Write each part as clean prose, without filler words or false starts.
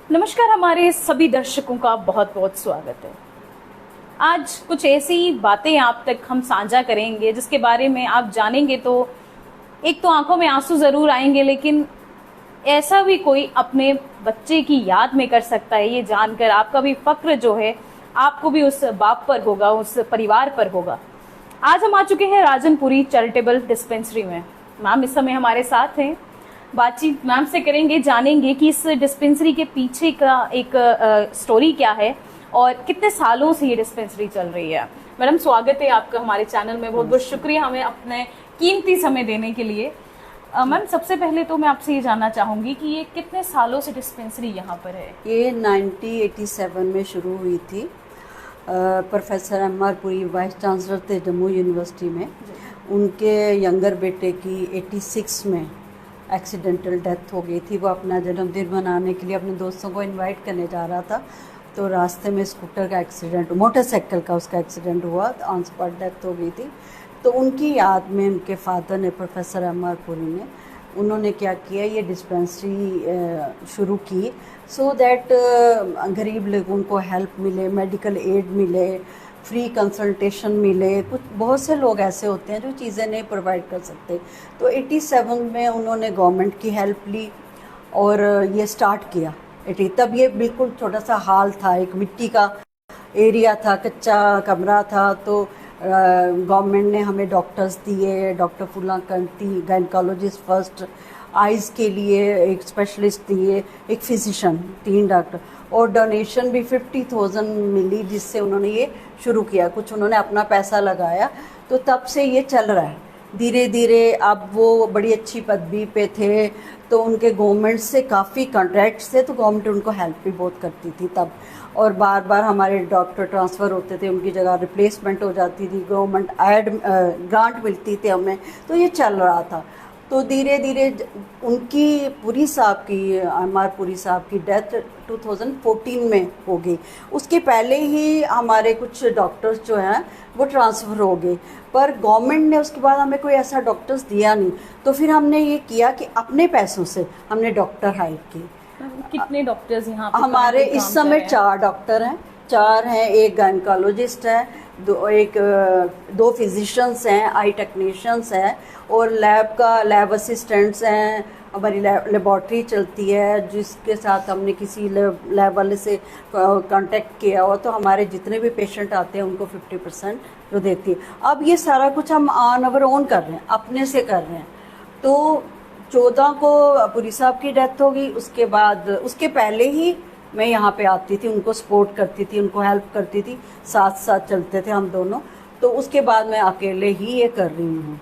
नमस्कार, हमारे सभी दर्शकों का बहुत बहुत स्वागत है। आज कुछ ऐसी बातें आप तक हम साझा करेंगे जिसके बारे में आप जानेंगे तो एक तो आंखों में आंसू जरूर आएंगे, लेकिन ऐसा भी कोई अपने बच्चे की याद में कर सकता है ये जानकर आपका भी फक्र जो है आपको भी उस बाप पर होगा, उस परिवार पर होगा। आज हम आ चुके हैं राजनपुरी चैरिटेबल डिस्पेंसरी में। मैम इस समय हमारे साथ हैं, बातचीत मैम से करेंगे, जानेंगे कि इस डिस्पेंसरी के पीछे का एक स्टोरी क्या है और कितने सालों से ये डिस्पेंसरी चल रही है। मैडम स्वागत है आपका हमारे चैनल में, बहुत बहुत शुक्रिया हमें अपने कीमती समय देने के लिए। मैम सबसे पहले तो मैं आपसे ये जानना चाहूँगी कि ये कितने सालों से डिस्पेंसरी यहाँ पर है? ये 1987 में शुरू हुई थी। Professor MR. Puri vice chancellor थे जम्मू यूनिवर्सिटी में। उनके यंगर बेटे की 86 में एक्सीडेंटल डेथ हो गई थी। वो अपना जन्मदिन मनाने के लिए अपने दोस्तों को इनवाइट करने जा रहा था, तो रास्ते में स्कूटर का एक्सीडेंट, मोटरसाइकिल का उसका एक्सीडेंट हुआ, ऑन स्पॉट डेथ हो गई थी। तो उनकी याद में उनके फादर ने, प्रोफेसर एम.आर. पुरी ने, उन्होंने क्या किया, ये डिस्पेंसरी शुरू की सो दैट गरीब लोगों को हेल्प मिले, मेडिकल एड मिले, फ्री कंसल्टेशन मिले। कुछ बहुत से लोग ऐसे होते हैं जो चीज़ें नहीं प्रोवाइड कर सकते। तो 87 में उन्होंने गवर्नमेंट की हेल्प ली और ये स्टार्ट किया। तब ये बिल्कुल छोटा सा हॉल था, एक मिट्टी का एरिया था, कच्चा कमरा था। तो गवर्नमेंट ने हमें डॉक्टर्स दिए, डॉक्टर फुला कंती, गायनकोलॉजिस्ट फर्स्ट, आइज़ के लिए एक स्पेशलिस्ट दिए, एक फिजिशियन, 3 डॉक्टर, और डोनेशन भी 50,000 मिली, जिससे उन्होंने ये शुरू किया। कुछ उन्होंने अपना पैसा लगाया, तो तब से ये चल रहा है धीरे धीरे। अब वो बड़ी अच्छी पदवी पे थे, तो उनके गवर्नमेंट से काफ़ी कॉन्ट्रैक्ट्स थे, तो गवर्नमेंट उनको हेल्प भी बहुत करती थी तब। और बार बार हमारे डॉक्टर ट्रांसफ़र होते थे, उनकी जगह रिप्लेसमेंट हो जाती थी, गवर्नमेंट ग्रांट मिलती थी हमें, तो ये चल रहा था। तो धीरे धीरे उनकी पुरी साहब की, एम.आर. पुरी साहब की डेथ 2014 में हो गई। उसके पहले ही हमारे कुछ डॉक्टर्स जो हैं वो ट्रांसफ़र हो गए, पर गवर्नमेंट ने उसके बाद हमें कोई ऐसा डॉक्टर्स दिया नहीं। तो फिर हमने ये किया कि अपने पैसों से हमने डॉक्टर हायर किए। कितने डॉक्टर्स यहाँ हमारे इस समय 4 डॉक्टर हैं, 4 हैं, एक गायनकोलॉजिस्ट है, दो फिजिशियंस हैं, आई टेक्नीशियंस हैं, और लैब असिस्टेंट्स हैं। हमारी लेबॉर्ट्री चलती है, जिसके साथ हमने किसी लैब वाले से कांटेक्ट किया हो, तो हमारे जितने भी पेशेंट आते हैं उनको 50% जो देती है। अब ये सारा कुछ हम ऑन आवर ओन कर रहे हैं, अपने से कर रहे हैं। तो 14 को पुरी साहब की डेथ हो गई। उसके बाद, उसके पहले ही मैं यहाँ पे आती थी, उनको सपोर्ट करती थी, उनको हेल्प करती थी, साथ साथ चलते थे हम दोनों। तो उसके बाद मैं अकेले ही ये कर रही हूँ।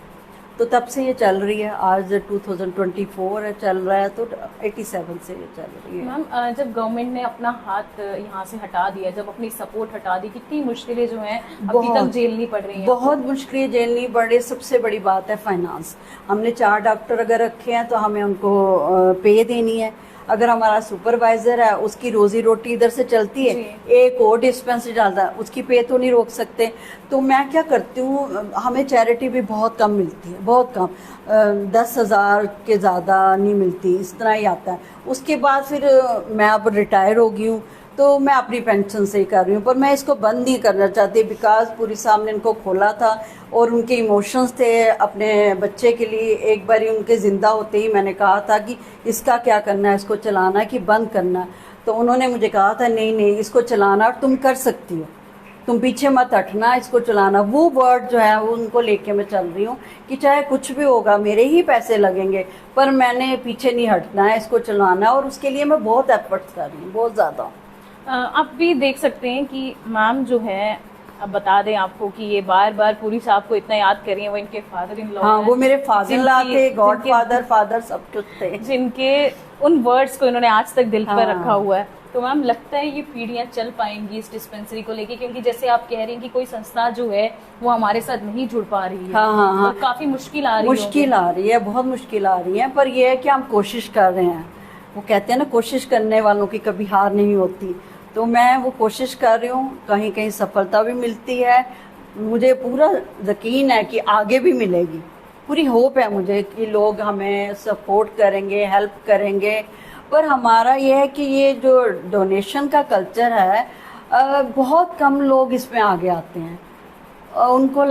तो तब से ये चल रही है, आज 2024 चल रहा है, तो 87 से ये चल रही है। मैम जब गवर्नमेंट ने अपना हाथ यहाँ से हटा दिया, जब अपनी सपोर्ट हटा दी, कितनी मुश्किलें जो हैं अभी तक झेलनी पड़ रही हैं? बहुत मुश्किलें झेलनी पड़ रही है। सबसे बड़ी बात है फाइनेंस। हमने 4 डॉक्टर अगर रखे हैं तो हमें उनको पे देनी है। अगर हमारा सुपरवाइजर है, उसकी रोजी रोटी इधर से चलती है, एक और डिस्पेंसरी डालता है, उसकी पे तो नहीं रोक सकते। तो मैं क्या करती हूँ, हमें चैरिटी भी बहुत कम मिलती है, बहुत कम, 10,000 के ज़्यादा नहीं मिलती, इस तरह ही आता है। उसके बाद फिर मैं अब रिटायर हो गई हूँ, तो मैं अपनी पेंशन से ही कर रही हूँ, पर मैं इसको बंद नहीं करना चाहती। बिकॉज पूरी सामने इनको खोला था और उनके इमोशंस थे अपने बच्चे के लिए। एक बार उनके ज़िंदा होते ही मैंने कहा था कि इसका क्या करना है, इसको चलाना है कि बंद करना है। तो उन्होंने मुझे कहा था नहीं नहीं, इसको चलाना, और तुम कर सकती हो, तुम पीछे मत हटना, इसको चलाना। वो वर्ड जो है वो उनको लेके मैं चल रही हूँ कि चाहे कुछ भी होगा, मेरे ही पैसे लगेंगे, पर मैंने पीछे नहीं हटना है, इसको चलाना। और उसके लिए मैं बहुत एफर्ट्स कर रही हूँ, बहुत ज़्यादा। आप भी देख सकते हैं कि मैम जो है, अब बता दें आपको कि ये बार बार पूरी साहब को इतना याद कर रही हैं। वो इनके फादर इन लॉ, हाँ, वो मेरे फादर ला थे, गॉड फादर सब कुछ थे, जिनके उन वर्ड्स को इन्होंने आज तक दिल पर रखा हुआ है। तो मैम लगता है ये पीढ़ियां चल पाएंगी इस डिस्पेंसरी को लेके? क्योंकि जैसे आप कह रही हैं कि कोई संस्था जो है वो हमारे साथ नहीं जुड़ पा रही है। हाँ, तो काफी मुश्किल आ रही है। मुश्किल आ रही है, बहुत मुश्किल आ रही है, पर यह है कि हम कोशिश कर रहे हैं। वो कहते हैं ना, कोशिश करने वालों की कभी हार नहीं होती। तो मैं वो कोशिश कर रही हूँ, कहीं कहीं सफलता भी मिलती है। मुझे पूरा यकीन है कि आगे भी मिलेगी, पूरी होप है मुझे कि लोग हमें सपोर्ट करेंगे, हेल्प करेंगे। पर हमारा ये है कि ये जो डोनेशन का कल्चर है, बहुत कम लोग इसमें आगे आते हैं। उनको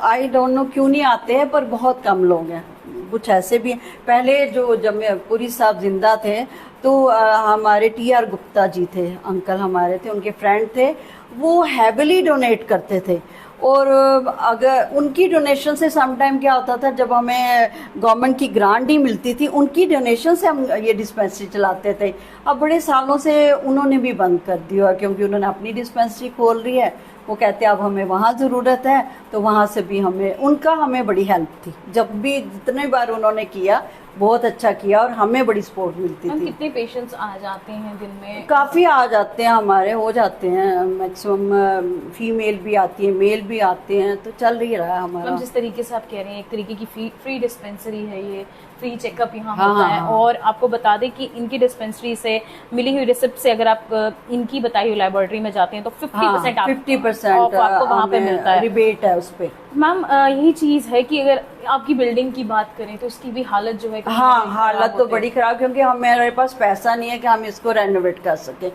आई डोंट नो क्यों नहीं आते हैं, पर बहुत कम लोग हैं। कुछ ऐसे भी हैं। पहले जब पुरी साहब जिंदा थे तो हमारे TR गुप्ता जी थे, अंकल हमारे थे, उनके फ्रेंड थे, वो हैविली डोनेट करते थे। और अगर उनकी डोनेशन से समटाइम क्या होता था, जब हमें गवर्नमेंट की ग्रांट नहीं मिलती थी, उनकी डोनेशन से हम ये डिस्पेंसरी चलाते थे। अब बड़े सालों से उन्होंने भी बंद कर दिया, क्योंकि उन्होंने अपनी डिस्पेंसरी खोल रही है। वो कहते हैं अब हमें वहाँ ज़रूरत है, तो वहाँ से भी हमें बड़ी हेल्प थी। जब भी जितने बार उन्होंने किया, बहुत अच्छा किया, और हमें बड़ी सपोर्ट मिलती थी। कितने पेशेंट्स आ जाते हैं दिन में? काफ़ी आ जाते हैं, हमारे हो जाते हैं मैक्सिमम। फीमेल भी आती है, मेल भी आते हैं, तो चल ही रहा है हमारा। जिस तरीके से आप कह रहे हैं, एक तरीके की फ्री डिस्पेंसरी है ये, फ्री चेकअप यहाँ होता है। और आपको बता दें कि इनकी डिस्पेंसरी से मिली हुई रिसिप्ट से अगर आप इनकी बताई हुई लेबोरेटरी में जाते हैं तो 50% आपको वहाँ पे मिलता है, रिबेट है उस पे। मैम यही चीज है कि अगर आपकी बिल्डिंग की बात करें तो इसकी भी हालत जो है, हालत तो बड़ी खराब, क्योंकि हमारे पास पैसा नहीं है कि हम इसको रेनोवेट कर सके।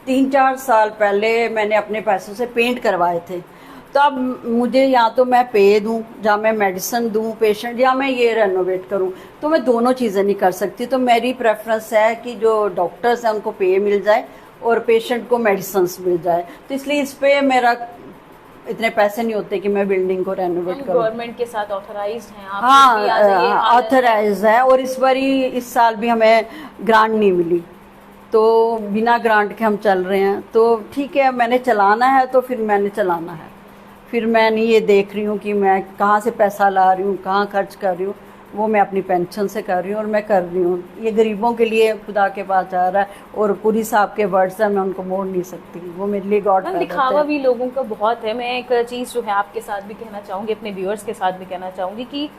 3-4 साल पहले मैंने अपने पैसों से पेंट करवाए थे, तो अब मुझे या तो मैं पे दूं, या मैं मेडिसिन दूं पेशेंट, या मैं ये रेनोवेट करूं, तो मैं दोनों चीज़ें नहीं कर सकती। तो मेरी प्रेफरेंस है कि जो डॉक्टर्स हैं उनको पे मिल जाए और पेशेंट को मेडिसिन मिल जाए। तो इसलिए इस पे मेरा इतने पैसे नहीं होते कि मैं बिल्डिंग को रेनोवेट करूं। गवर्नमेंट के साथ ऑथराइज्ड हैं आप? हाँ, ऑथराइज है। और इस साल भी हमें ग्रांट नहीं मिली, तो बिना ग्रांट के हम चल रहे हैं। तो ठीक है, मैंने चलाना है तो फिर मैंने चलाना है। फिर मैं नहीं ये देख रही हूँ कि मैं कहाँ से पैसा ला रही हूँ, कहाँ खर्च कर रही हूँ। वो मैं अपनी पेंशन से कर रही हूँ, और मैं कर रही हूँ ये गरीबों के लिए, खुदा के पास जा रहा है। और पुरी साहब के वर्ड्स हैं, मैं उनको मोड़ नहीं सकती, वो मेरे लिए गॉड का दिखावा भी लोगों का बहुत है। मैं एक चीज़ जो है आपके साथ भी कहना चाहूँगी, अपने व्यूअर्स के साथ भी कहना चाहूँगी कि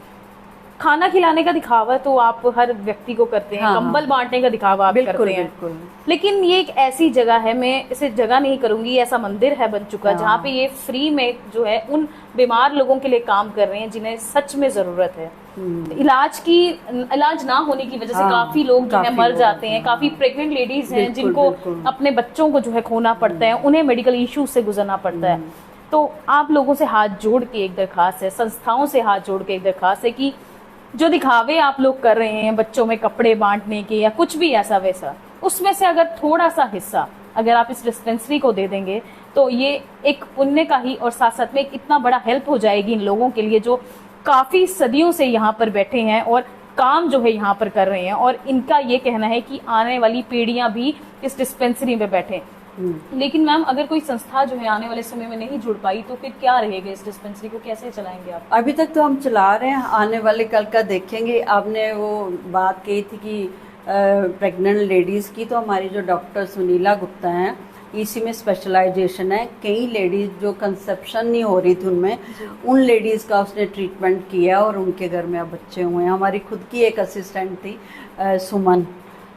खाना खिलाने का दिखावा तो आप हर व्यक्ति को करते हैं, कंबल बांटने का दिखावा आप करते हैं, बिल्कुल। लेकिन ये एक ऐसी जगह है, मैं इसे जगह नहीं करूंगी, ऐसा मंदिर है बन चुका जहाँ पे ये फ्री में जो है उन बीमार लोगों के लिए काम कर रहे हैं जिन्हें सच में जरूरत है। इलाज ना होने की वजह से काफी लोग जो है मर जाते हैं। काफी प्रेग्नेंट लेडीज हैं जिनको अपने बच्चों को जो है खोना पड़ता है, उन्हें मेडिकल इश्यूज से गुजरना पड़ता है। तो आप लोगों से हाथ जोड़ के एक दरखास्त है, संस्थाओं से हाथ जोड़ के एक दरखास्त है कि जो दिखावे आप लोग कर रहे हैं बच्चों में कपड़े बांटने के या कुछ भी ऐसा वैसा, उसमें से अगर थोड़ा सा हिस्सा अगर आप इस डिस्पेंसरी को दे देंगे तो ये एक पुण्य का ही, और साथ साथ में एक इतना बड़ा हेल्प हो जाएगी इन लोगों के लिए जो काफी सदियों से यहाँ पर बैठे हैं और काम जो है यहाँ पर कर रहे हैं। और इनका ये कहना है कि आने वाली पीढ़ियां भी इस डिस्पेंसरी में बैठे। लेकिन मैम अगर कोई संस्था जो है आने वाले समय में नहीं जुड़ पाई तो फिर क्या रहेगा? इस डिस्पेंसरी को कैसे चलाएंगे आप? अभी तक तो हम चला रहे हैं, आने वाले कल का देखेंगे। आपने वो बात कही थी कि प्रेग्नेंट लेडीज़ की, तो हमारी जो डॉक्टर सुनीला गुप्ता हैं, इसी में स्पेशलाइजेशन है। कई लेडीज़ जो कंसेप्शन नहीं हो रही थी उनमें, उन लेडीज़ का उसने ट्रीटमेंट किया और उनके घर में अब बच्चे हुए हैं। हमारी खुद की एक असिस्टेंट थी सुमन,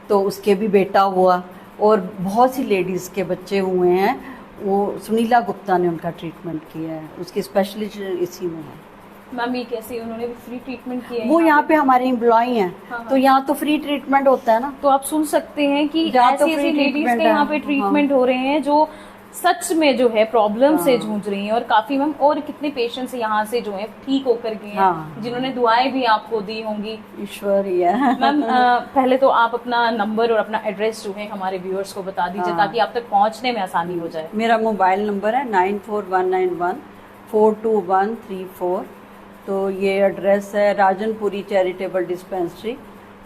तो उसके भी बेटा हुआ, और बहुत सी लेडीज़ के बच्चे हुए हैं। वो सुनीला गुप्ता ने उनका ट्रीटमेंट किया है, उसकी स्पेशलिस्ट इसी में है। मैम ये कैसे, उन्होंने भी फ्री ट्रीटमेंट किया है? वो यहाँ पे हमारे एम्प्लॉय हैं। हाँ। तो यहाँ तो फ्री ट्रीटमेंट होता है ना। तो आप सुन सकते हैं कि ऐसी लेडीज के यहाँ पे ट्रीटमेंट हो रहे हैं जो सच में जो है प्रॉब्लम से जूझ रही हैं। और काफी मैम, और कितने पेशेंट्स यहाँ से जो है ठीक होकर गए हैं, जिन्होंने दुआएं भी आपको दी होंगी। ईश्वर ही है। मैम पहले तो आप अपना नंबर और अपना एड्रेस जो है हमारे व्यूअर्स को बता दीजिए ताकि आप तक पहुँचने में आसानी हो जाए। मेरा मोबाइल नंबर है 9419142134। तो ये एड्रेस है Rajanpuri charitable dispensary,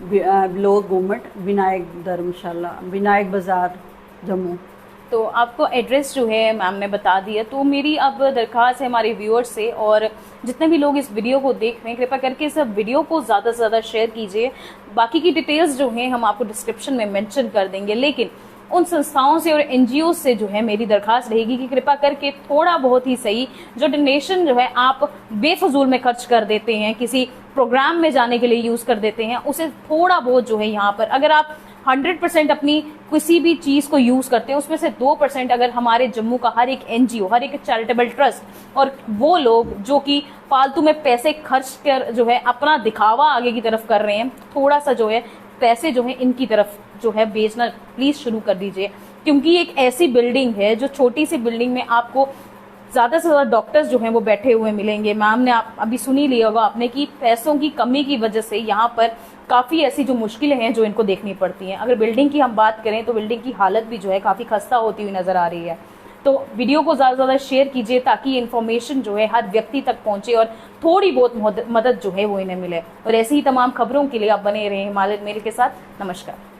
below Gumat, Vinayak Dharamshala, Vinayak Bazaar, Jammu. तो आपको एड्रेस जो है मैम ने बता दिया। तो मेरी अब दरख्वास्त है हमारे व्यूअर्स से, और जितने भी लोग इस वीडियो को देख रहे हैं, कृपया करके इस वीडियो को ज़्यादा से ज़्यादा शेयर कीजिए। बाकी की डिटेल्स जो हैं हम आपको डिस्क्रिप्शन में मेंशन कर देंगे। लेकिन उन संस्थाओं से और NGO से जो है मेरी दरख्वास्त रहेगी कि कृपया करके थोड़ा बहुत ही सही जो डोनेशन जो है आप बेफजूल में खर्च कर देते हैं, किसी प्रोग्राम में जाने के लिए यूज़ कर देते हैं, उसे थोड़ा बहुत जो है यहाँ पर अगर आप 100% अपनी किसी भी चीज को यूज करते हैं, उसमें से 2% अगर हमारे जम्मू का हर एक NGO, हर एक चैरिटेबल ट्रस्ट और वो लोग जो कि फालतू में पैसे खर्च कर जो है अपना दिखावा आगे की तरफ कर रहे हैं, थोड़ा सा जो है पैसे जो है इनकी तरफ जो है भेजना प्लीज शुरू कर दीजिए, क्योंकि एक ऐसी बिल्डिंग है जो छोटी सी बिल्डिंग में आपको ज्यादा से ज्यादा डॉक्टर्स जो हैं वो बैठे हुए मिलेंगे। मैम ने आप अभी सुनी लिया होगा आपने कि पैसों की कमी की वजह से यहाँ पर काफी ऐसी जो मुश्किलें हैं जो इनको देखनी पड़ती हैं। अगर बिल्डिंग की हम बात करें तो बिल्डिंग की हालत भी जो है काफी खस्ता होती हुई नजर आ रही है। तो वीडियो को ज्यादा से ज्यादा शेयर कीजिए ताकि ये इन्फॉर्मेशन जो है हर व्यक्ति तक पहुंचे और थोड़ी बहुत मदद जो है वो इन्हें मिले। और ऐसी ही तमाम खबरों के लिए आप बने रहे हिमालय मेल के साथ। नमस्कार।